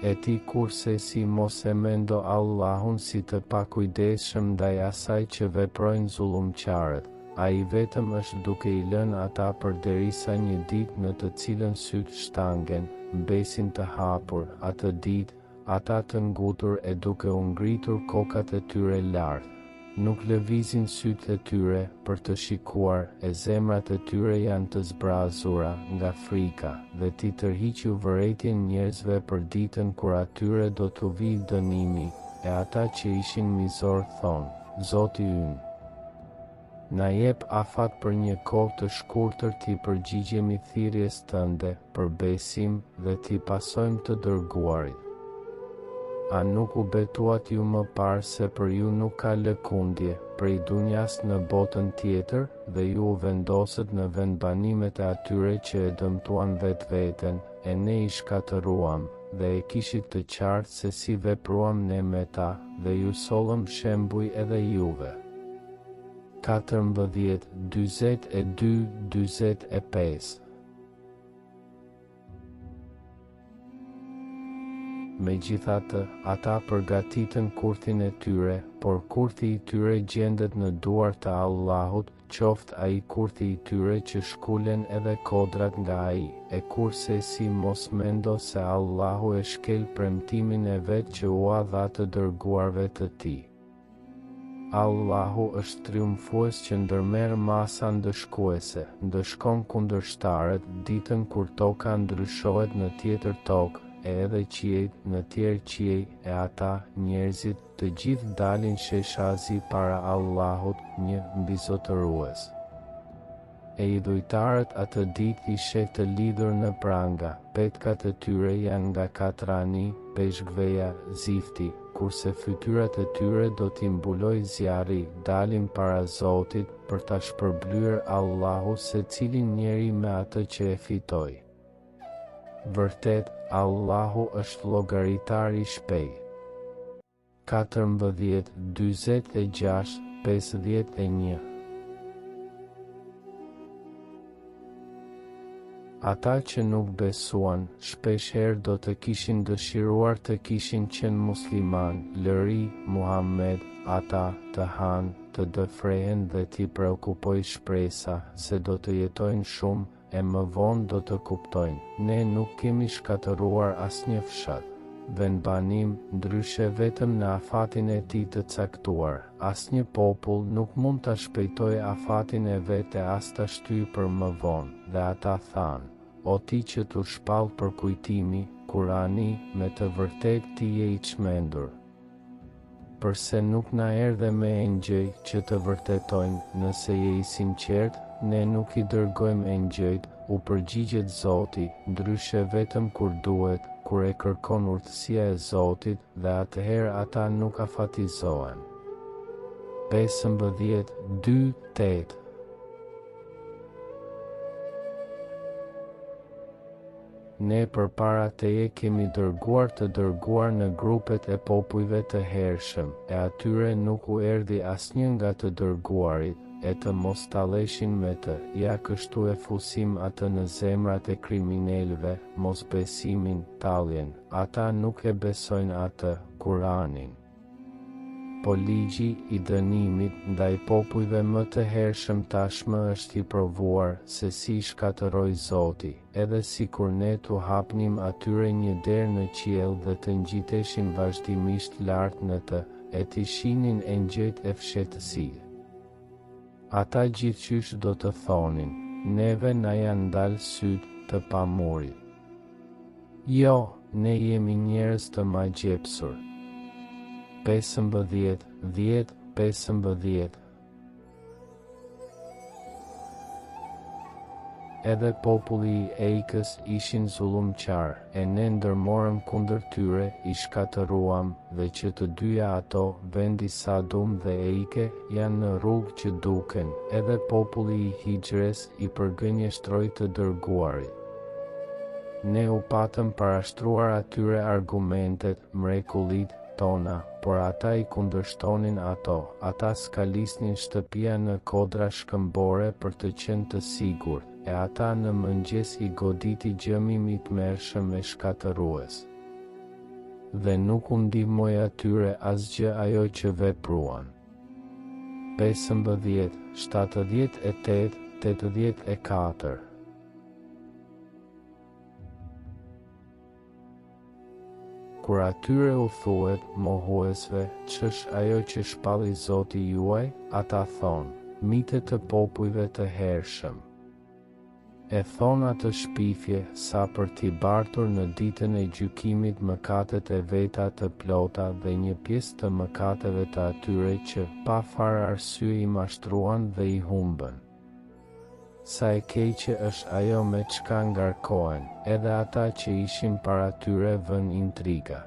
E ti kurse si mos e mendo Allahun si të pakujdesshëm ndaj asaj që veprojnë zullumqtarët. Ai vetëm është duke i lënë ata përderisa një ditë në të cilën sytë shtangen, mbesin të hapur, atë ditë, ata të ngutur e duke u ngritur kokat e tyre lart. Nuk lëvizin sytë e tyre për të shikuar, e zemrat e tyre janë të zbrazura nga frika, dhe ti tërhiqu vërejtjen njerëzve për ditën kur atyre do t'u vijë dënimi, e ata që ishin mizor thonë, Zoti ynë, na jep afat për një kohë të shkurtër t'i përgjigjemi thirrjes tënde për besim dhe t'i pasojmë të dërguarit. A nuk u betuat ju më parë se për ju nuk ka lëkundje prej dunjas në botën tjetër dhe ju u vendosët në vendbanimet e atyre që e dëmtuan vetveten, e ne i shkatëruam dhe e kishit të qartë se si vepruam ne me ta dhe ju sollëm shembuj edhe juve. 14, 42, 45. Megjithatë, ata përgatitën kurthin e tyre, por kurthi i tyre gjendet në duart të Allahut, qoftë ai kurthi i tyre që shkulen edhe kodrat nga ai, e kurse si mos mendo se Allahu e shkel premtimin e vet që ua dha të dërguarve të tij. Allahu është triumfues që ndërmerr masa ndëshkuese, ndëshkon kundërshtarët ditën kur toka ndryshohet në tjetër tokë, e edhe qiejt në tjerë qiej, e ata, njerëzit, të gjithë dalin sheshazi para Allahut, një mbizotërues. E idhujtarët atë ditë i sheh të lidhur në pranga, petkat e tyre janë nga katrani, peshkveja, zifti, kurse fytyrat e tyre do t'i mbuloj zjarri, dalin para Zotit për ta shpërblyer Allahu secilin njeri me atë që e fitoi. Vërtet, Allahu është llogaritar i shpejtë. 14, 46, 51. Ata që nuk besuan, shpeshherë do të kishin dëshiruar të kishin qenë musliman, lëri, Muhammed, ata të hanë, të dëfrehen dhe t'i preokupoj shpresa, se do të jetojnë shumë, e më vonë do të kuptojnë, ne nuk kemi shkatëruar asnjë fshat. Vendbanim, ndryshe vetëm në afatin e tij të caktuar, asnjë popull nuk mund ta shpejtojë afatin e vet e as ta shtyjë për më vonë, dhe ata thanë, o ti që t'u shpall për kujtimi, Kurani, me të vërtet ti je i çmendur. Përse nuk na erdhe me engjëj që të vërtetojnë, nëse je i sinqert, ne nuk i dërgojmë engjëjt, u përgjigjet Zoti, ndryshe vetëm kur duhet, kur e kërkon urtësia e Zotit, dhe atëherë ata nuk afatizohen. 15, 2, 8. Ne përpara teje kemi dërguar të dërguar në grupet e popujve të hershëm, e atyre nuk u erdhi asnjë nga të dërguarit, e të mos taleshin me të, ja kështu e fusim atë në zemrat e kriminelëve, mos besimin, talljen, ata nuk e besojnë atë, Kuranin. Po ligji i dënimit ndaj popujve më të hershëm tashmë është i provuar se si shkatëroi Zoti, edhe sikur ne t'u hapnim atyre një derë në qiell dhe të ngjiteshin vazhdimisht lart në të, e t'i shihnin engjëjt e fshehtësisë. Ata gjithçysh do të thonin, neve na janë ndalë sytë të pamurit. Jo, ne jemi njerëz të magjepsur. 15, 10, 15. Edhe populli i Ejkës ishin zullumqar, e ne ndërmorëm kundër tyre, i shkatëruam, dhe që të dyja ato, vendi Sadum dhe Ejke, janë në rrugë që duken, edhe populli i Hijres i përgënjeshtroi të dërguarit. Ne u patëm parashtruar atyre argumentet, mrekullit tona, por ata i kundërshtonin ato, ata skalisnin shtëpia në kodra shkëmbore për të qenë të sigurt, e ata në mëngjes i goditi gjëmim i tmerrshëm e shkatërues. dhe nuk u ndihmoi atyre asgjë ajo që vepruan. 15, 78, 84. Kur atyre u thuhet mohuesve, ç'është ajo që shpalli Zoti juaj, ata thonë, mitet të popujve të hershëm. E thonë atë shpifje, sa për t'i bartur në ditën e gjykimit mëkatet e veta të plota dhe një pjesë të mëkateve të atyre që, pa fare arsye i mashtruan dhe i humbën. Sa e keqe është ajo me çka ngarkohen, edhe ata që ishin para tyre vën intriga.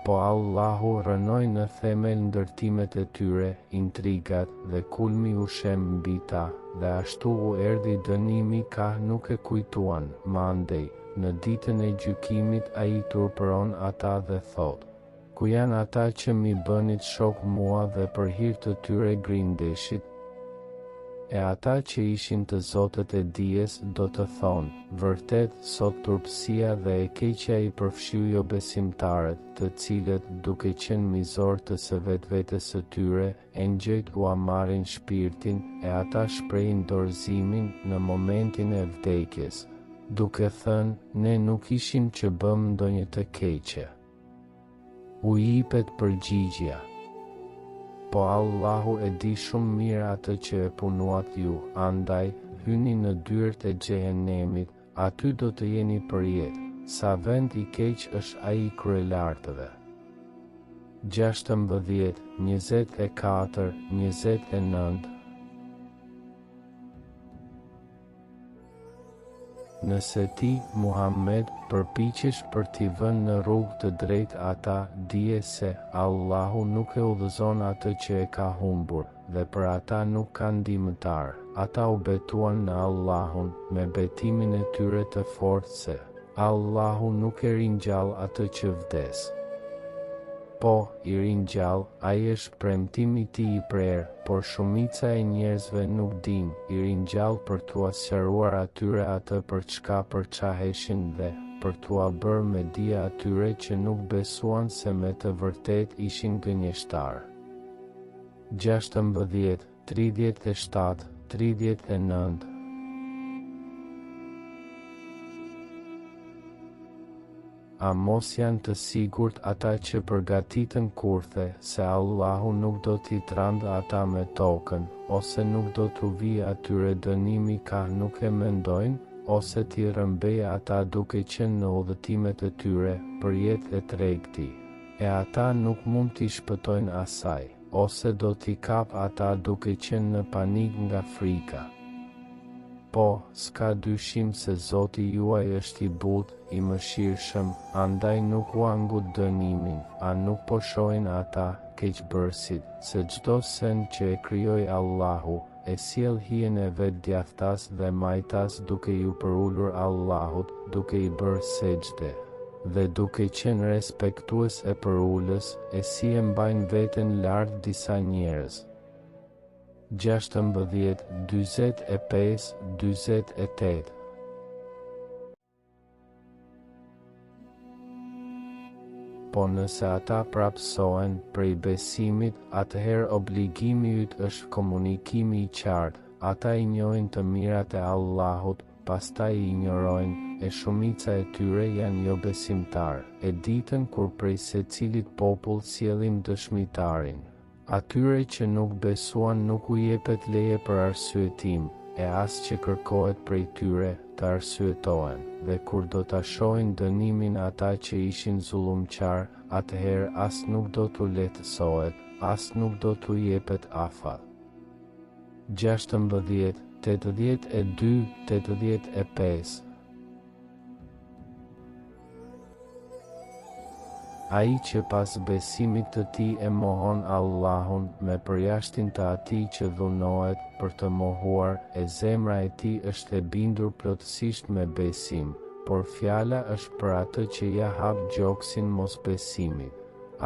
Po Allahu rënoi në themel ndërtimet e tyre, intrigat dhe kulmi u shem mbi ta, dhe ashtu u erdhi dënimi ka nuk e kujtuan, mandej, në ditën e gjykimit ai turpëron ata dhe thot: Ku janë ata që mi bënit shok mua dhe për hir të tyre grindeshit? E ata që ishin të zotët e dijes do të thonë, vërtet, sot turpësia dhe e keqja i përfshiu jo besimtarët, të cilët, duke qenë mizor të së vetvetes së tyre, engjëjt u marrin shpirtin, e ata shprehin dorëzimin në momentin e vdekjes, duke thënë, ne nuk ishim që bëm ndonjë të keqe. U jepet përgjigjja. Po Allahu e di shumë mirë atë që e punuat ju, andaj, hyni në dyert e xhehenemit, aty do të jeni përjetë, sa vend i keq është ai i kryelartëve. 16, 24, 29. Nëse ti, Muhammed, përpiqesh për t'i vënë në rrugë të drejtë ata, dije se Allahu nuk e udhëzon atë që e ka humbur, dhe për ata nuk ka ndihmëtar. Ata u betuan në Allahun me betimin e tyre të fortë se Allahu nuk e ringjall atë që vdes. Po, i ringjall, ai është premtimi i tij i prerë, por shumica e njerëzve nuk din, i ringjall për t'u sqaruar atyre atë për çka përçaheshin dhe për t'u bërë me dije atyre që nuk besuan se me të vërtet ishin gënjeshtar. 16, 37, 39. A mos janë të sigurt ata që përgatitën kurthe, se Allahu nuk do t'i trandë ata me tokën, ose nuk do t'u vijë atyre dënimi ka nuk e mendojnë, ose t'i rëmbejë ata duke qenë në udhëtimet e tyre, për jetë e tregti. E ata nuk mund t'i shpëtojnë asaj, ose do t'i kap ata duke qenë në panik nga frika. Po, s'ka dyshim se Zoti juaj është i butë, i mëshirshëm, andaj nuk u angut dënimin, a nuk po shohin ata, keqbërësit, se çdo sen që e krijoi Allahu, e sjell hijen e vet djathtas dhe majtas duke ju përullur Allahut, duke i bërë sejdë, dhe duke qenë respektues e përullës, e si e mbajnë veten lart disa njerëz. 16, 45, 48. Po nëse ata prapësohen prej besimit, atëherë obligimi yt është komunikimi i qartë, ata i njohin të mirat e Allahut, pastaj i injorojnë, e shumica e tyre janë jo besimtar, e ditën kur prej secilit popull sjellim dëshmitarin. Atyre që nuk besuan nuk u jepet leje për arsyetim, e as që kërkohet prej tyre të arsyetohen, dhe kur do ta shohin dënimin ata që ishin zullumqar, atëherë as nuk do t'u lehtësohet, as nuk do t'u jepet afat. 16, 82, 85. Ai që pas besimit të tij e mohon Allahun me përjashtin të atij që dhunohet për të mohuar, e zemra e tij është e bindur plotësisht me besim, por fjala është për atë që ja hap gjoksin mosbesimit.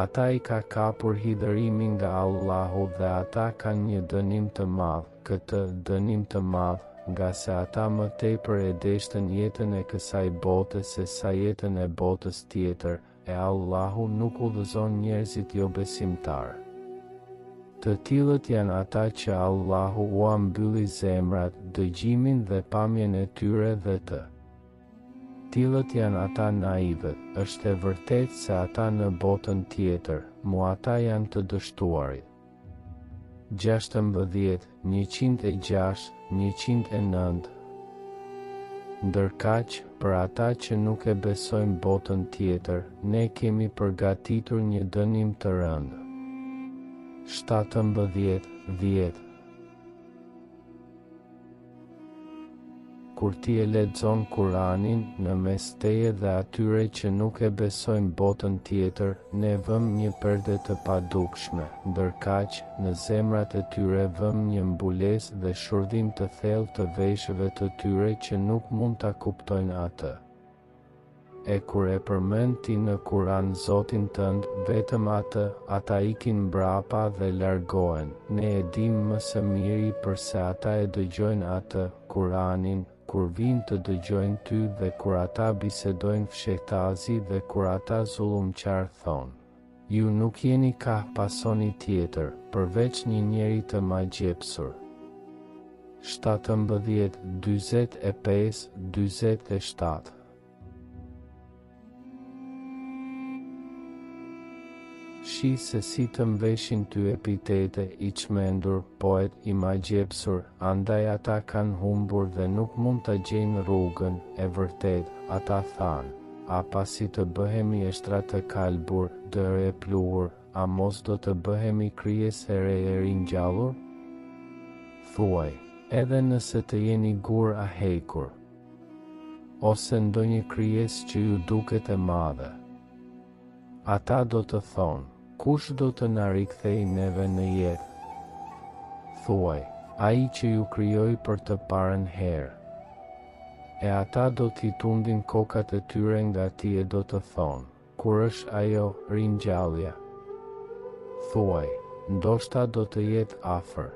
Ata i ka kapur hidhërimin nga Allahu dhe ata kanë një dënim të madh, këtë dënim të madh, nga se ata më tepër e deshtën jetën e kësaj bote se sa jetën e botës tjetër, e Allahu nuk udhëzon njerëzit jo besimtar. Të tillët janë ata që Allahu ua mbylli zemrat, dëgjimin dhe pamjen e tyre dhe të tillët janë ata naivët. Është e vërtetë se ata në botën tjetër, ata janë të dështuarit. 16, 106, 109. Ndërkaq, për ata që nuk e besojnë botën tjetër, ne kemi përgatitur një dënim të rëndë. 17, 10. Kur ti e lexon Kuranin, në mes teje dhe atyre që nuk e besojnë botën tjetër, ne vëm një perde të padukshme, ndërkaq, në zemrat e tyre vëm një mbulesë dhe shurdhim të thellë të veshëve të tyre që nuk mund ta kuptojnë atë. E kur e përmend ti në Kuran Zotin tënd, vetëm ata ikin mbrapa dhe largohen. Ne e dim më së miri përse ata e dëgjojnë atë, Kuranin, kur vinë të dëgjojnë ty dhe kur ata bisedojnë fshehtazi dhe kur ata zullumqar thonë. Ju nuk jeni ka pasoni tjetër, përveç një njeri të magjepsur. 17, 45, 47. Shi se si të mveshin ty epitete, i çmendur, poet, i magjepsur, andaj ata kanë humbur dhe nuk mund të gjejnë rrugën, e vërtet, ata thanë, a pasi të bëhemi eshtra të kalbur, dërë e pluhur, a mos do të bëhemi krijes e re e ringjallur? Thuaj, edhe nëse të jeni gur a hekur, ose ndonjë krijes që ju duket e madhe. Ata do të thonë, kush do të na rikthej neve në jetë? Thuaj, ai që ju krijoi për të parën herë. E ata do t'i tundin kokat e tyre nga ti e do të thonë, kur është ajo ringjallja? Thuaj, ndoshta do të jetë afër.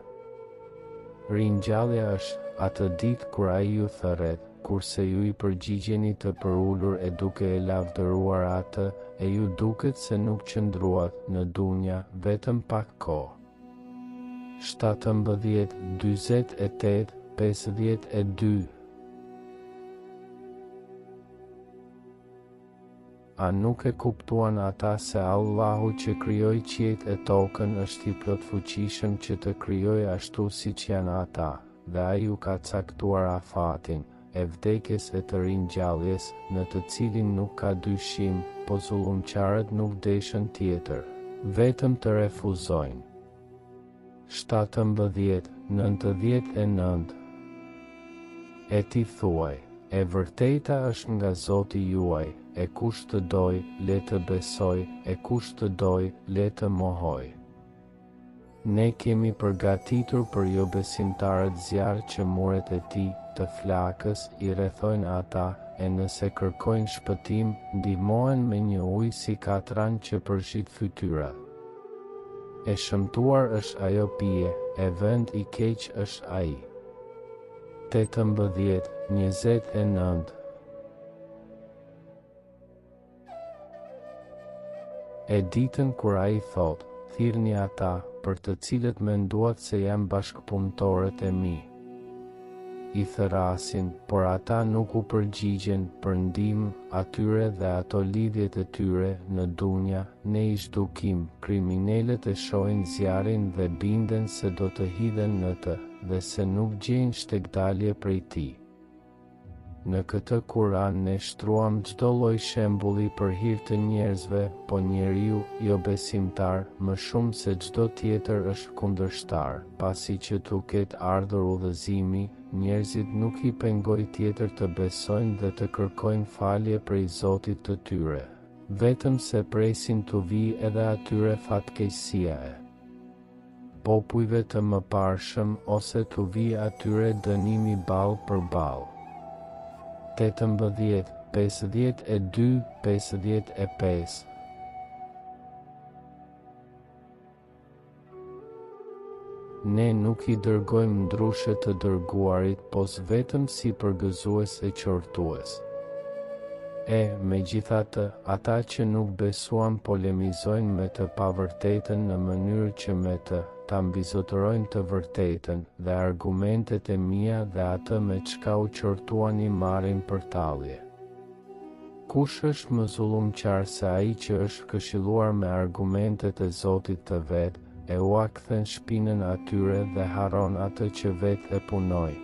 Ringjallja është atë ditë kur ai ju thërret, kurse ju i përgjigjeni të përullur e duke e lavdëruar atë, e ju duket se nuk qëndruat në dunja vetëm pak kohë. 17, 48, 52. A nuk e kuptuan ata se Allahu që krijoi qiejt e tokën është i plotfuqishëm që të krijojë ashtu siç janë ata, dhe ai ju ka caktuar afatin e vdekjes e të ringjalljes, në të cilin nuk ka dyshim, po zullumqarët nuk deshën tjetër, vetëm të refuzojnë. 17, 99. E ti thuaj, e vërteta është nga Zoti juaj, e kush të doj, le të besoj, e kush të doj, le të mohoj. Ne kemi përgatitur për jo besimtarët zjarr që muret e ti, të flakës, i rrethojnë ata, e nëse kërkojnë shpëtim, ndihmohen me një ujë si katran që përshit fytyrat. E shëmtuar është ajo pije, e vend i keq është ai. 18, 29. E ditën kur ai thot, thirrni ata, për të cilët menduat se janë bashkëpunëtorët e mi. I thërasin, por ata nuk u përgjigjen për ndihmë atyre dhe ato lidhjet e tyre në dunja, ne i zhdukim, kriminalët e shohin zjarrin dhe binden se do të hidhen në të, dhe se nuk gjejnë shtekdalje prej tij. Në këtë Kuran ne shtruam çdo lloj shembulli për hir të njerëzve, po njeriu jo besimtar, më shumë se çdo tjetër është kundërshtar, pasi që tu ketë ardhur udhëzimi, njerëzit nuk i pengoj tjetër të besojnë dhe të kërkojnë falje prej Zotit të tyre, vetëm se presin të vijë edhe atyre fatkeqësia e popujve të mëparshëm ose të vijë atyre dënimi ballë për ballë. 18, 52, 55. Ne nuk i dërgojmë ndryshe të dërguarit, pos vetëm si përgëzues e qortues. Megjithatë, ata që nuk besuan polemizojnë me të pavërtetën në mënyrë që me ta mbizotërojnë të vërtetën, dhe argumentet e mia dhe atë me çka u qortuani marrin përtallje. Kush është më zullumqar se ai që është këshilluar me argumentet e Zotit të vet, e ua kthen shpinën atyre dhe harron atë që vetë e punoi.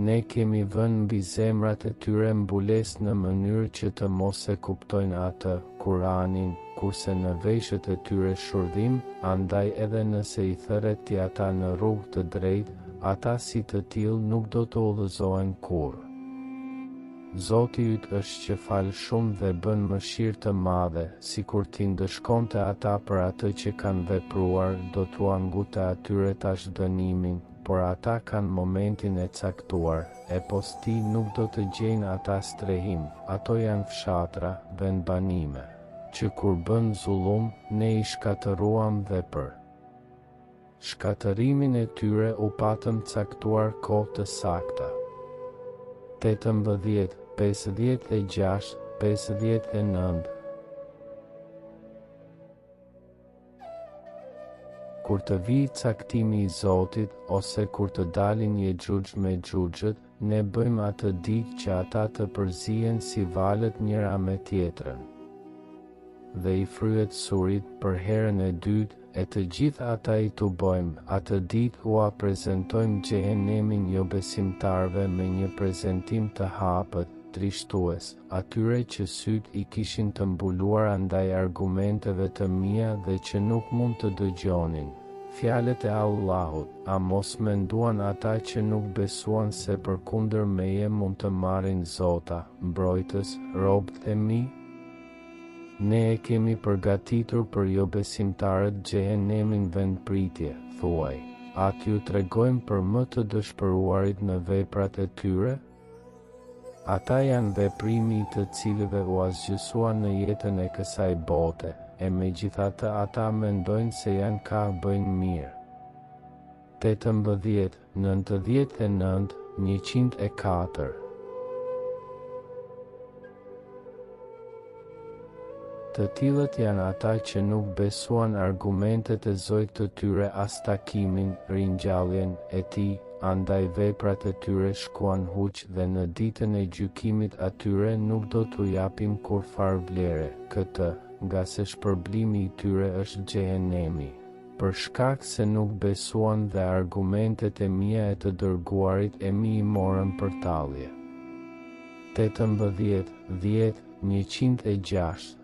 Ne kemi vënë mbi zemrat e tyre mbulesë në mënyrë që të mos e kuptojnë atë, Kuranin, kurse në veshët e tyre shurdhim, andaj edhe nëse i thërret ti ata në rrugë të drejtë, ata si të tillë nuk do të udhëzohen kurrë. Zoti yt është që fal shumë dhe bën mëshirë të madhe, sikur ti ndëshkonte ata për atë që kanë vepruar, do t'u angute atyre tash dënimin, por ata kanë momentin e caktuar, posti nuk do të gjejnë ata strehim, ato janë fshatra, vend banime, që kur bën zullum, ne i shkatëruam dhe për shkatërimin e tyre u patëm caktuar kohë të sakta. 18, 56, 59. Kur të vijë caktimi i Zotit, ose kur të dalin Jexhuxh me Xhuxhët, ne bëjmë atë ditë që ata të përzihen si valët njëra me tjetrën. Dhe i fryet surit për herën e dytë, të gjithë ata i tubojmë, atë ditë ua prezentojmë xhehenemin jo besimtarve me një prezentim të hapët, trishtues, atyre që syt i kishin të mbuluar andaj argumenteve të mia dhe që nuk mund të dëgjonin fjalët e Allahut, a mos menduan ata që nuk besuan se përkundër meje mund të marrin Zota, mbrojtës, robët e mi? Ne e kemi përgatitur për jo besimtarët xhehenemin vendpritje, thuaj. Atë ju tregojmë për më të dëshpëruarit në veprat e tyre? Ata janë veprimi i të cilëve u asgjësua në jetën e kësaj bote, megjithatë ata mendojnë se janë ka bëjnë mirë. 18, 99, 104. Të tillët janë ata që nuk besuan argumentet e Zotit të tyre as takimin, ringjalljen e tij, andaj veprat e tyre shkuan huq dhe në ditën e gjykimit atyre nuk do t'u japim kurfar vlere, nga se shpërblimi i tyre është xhehenemi, për shkak se nuk besuan dhe argumentet e mia e të dërguarit e mi i morën përtallje. 18, 10, 106.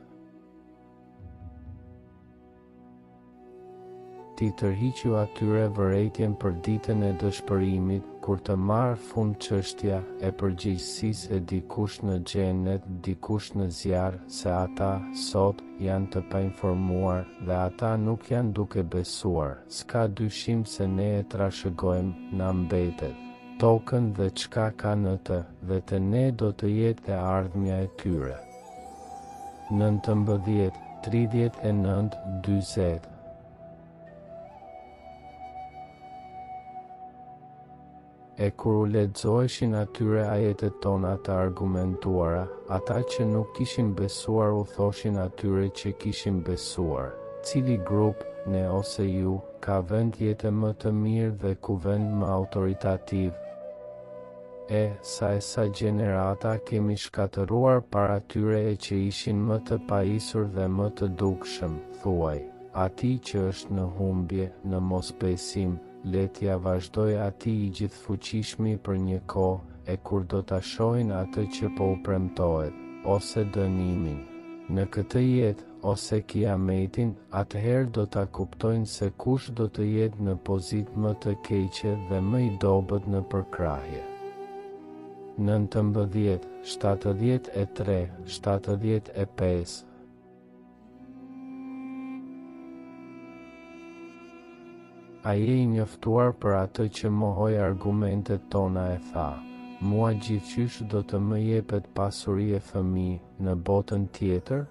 Ti tërhiqu atyre vërejtjen për ditën e dëshpërimit, kur të marrë fund çështja e përgjegjësisë e dikush në xhenet, dikush në zjarr, se ata sot janë të painformuar dhe ata nuk janë duke besuar. S'ka dyshim se ne e trashëgojmë, na mbetet tokën dhe çka ka në të, dhe te ne do të jetë e ardhmja e tyre. 19, 39, 40. Kur u lexoheshin atyre ajetet tona të argumentuara, ata që nuk kishin besuar u thoshin atyre që kishin besuar, cili grup, ne ose ju, ka vend jetë më të mirë dhe kuvend më autoritativ? Sa gjenerata kemi shkatëruar para tyre që ishin më të pajisur dhe më të dukshëm, thuaj, ati që është në humbje, në mosbesim, letja vazhdoj ati i gjithfuqishmi për një kohë, kur do ta shohin atë që po u premtohet, ose dënimin në këtë jetë, ose kiametin, atëherë do ta kuptojnë se kush do të jetë në pozitë më të keqe dhe më i dobët në përkrahje. 19, 73, 75. A je i njoftuar për atë që mohoj argumentet tona e tha, mua gjithqysh do të më jepet pasuri e fëmijë në botën tjetër?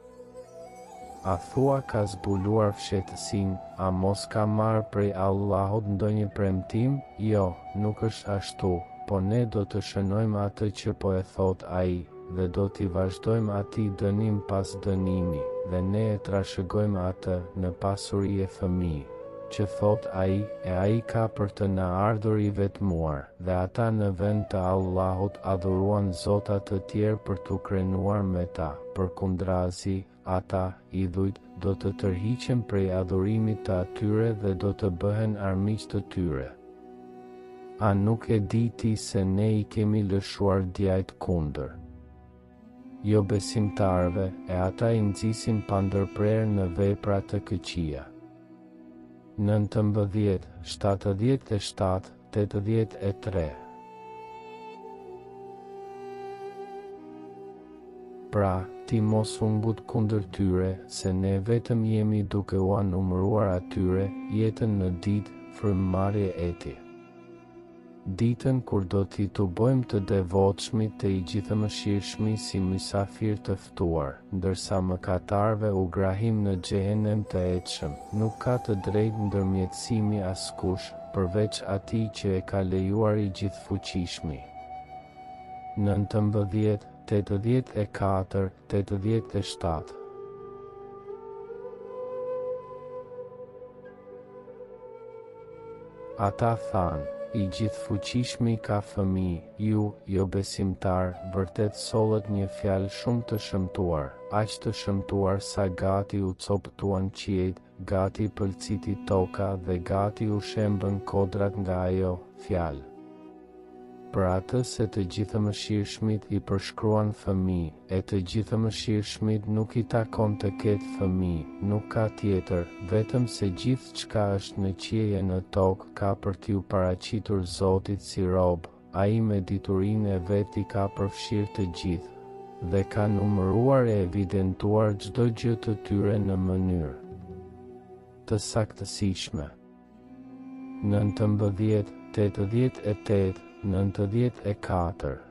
A thua ka zbuluar fshehtësinë, a mos ka marrë prej Allahut ndonjë premtim? Jo, nuk është ashtu, po ne do të shënojmë atë që po e thot ai, dhe do t'i vazhdojmë atij dënim pas dënimi, dhe ne e trashëgojmë atë në pasuri e fëmijë, që thot ai, e ai ka për të na ardhur i vetmuar, dhe ata në vend të Allahut adhuruan zota të tjerë për t'u krenuar me ta, përkundrazi, ata, idhujt, do të tërhiqen prej adhurimit të atyre dhe do të bëhen armiq të tyre. A nuk e di ti se ne i kemi lëshuar djajt kundër jo besimtarve, e ata i nxisin pa ndërprerje në vepra të këqija. 19, 77, 83. Pra, ti mos u mbut kundër tyre, se ne vetëm jemi duke u numëruar atyre, jetën në ditë, frymëmarrje e ti. Ditën kur do t'i të bojmë të devotshmit të i gjithëmëshirshmi si mysafir të ftuar, ndërsa mëkatarve u grahim në xhehenem të etshëm, nuk ka të drejtë ndërmjetësimi askush, përveç atij që e ka lejuar i gjithfuqishmi. 19, 84, 87. Ata thanë, i gjithfuqishmi ka fëmijë, ju, jo besimtar, vërtet sollet një fjalë shumë të shëmtuar, aq të shëmtuar sa gati u coptuan qiejt, gati pëlciti toka dhe gati u shembën kodrat nga ajo fjalë. Për atë se të gjithëmëshirshmit i përshkruan fëmijë, e të gjithëmëshirshmit nuk i takon të ketë fëmijë, nuk ka tjetër, vetëm se gjithçka është në qiejje në tokë ka për t'ju paraqitur Zotit si rob, ai me diturinë e vet i ka përfshirë të gjithë, dhe ka numëruar e evidentuar çdo gjë të tyre në mënyrë të saktësishme. 19, 88, 94.